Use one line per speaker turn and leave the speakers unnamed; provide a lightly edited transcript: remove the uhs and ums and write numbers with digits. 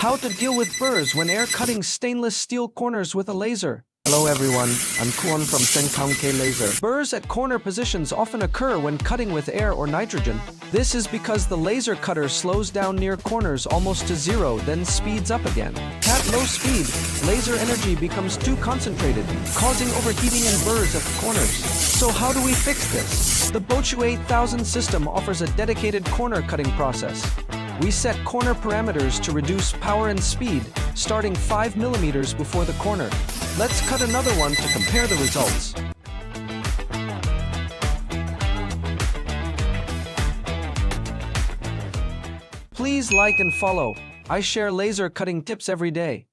How to deal with burrs when air cutting stainless steel corners with a laser. Hello everyone, I'm Kwon from Seungkyung K Laser. Burrs at corner positions often occur when cutting with air or nitrogen. This is because the laser cutter slows down near corners almost to zero, then speeds up again. At low speed, laser energy becomes too concentrated, causing overheating and burrs at the corners. So how do we fix this? The Bochu 8000 system offers a dedicated corner cutting process. We set corner parameters to reduce power and speed, starting 5 millimeters before the corner. Let's cut another one to compare the results. Please like and follow. I share laser cutting tips every day.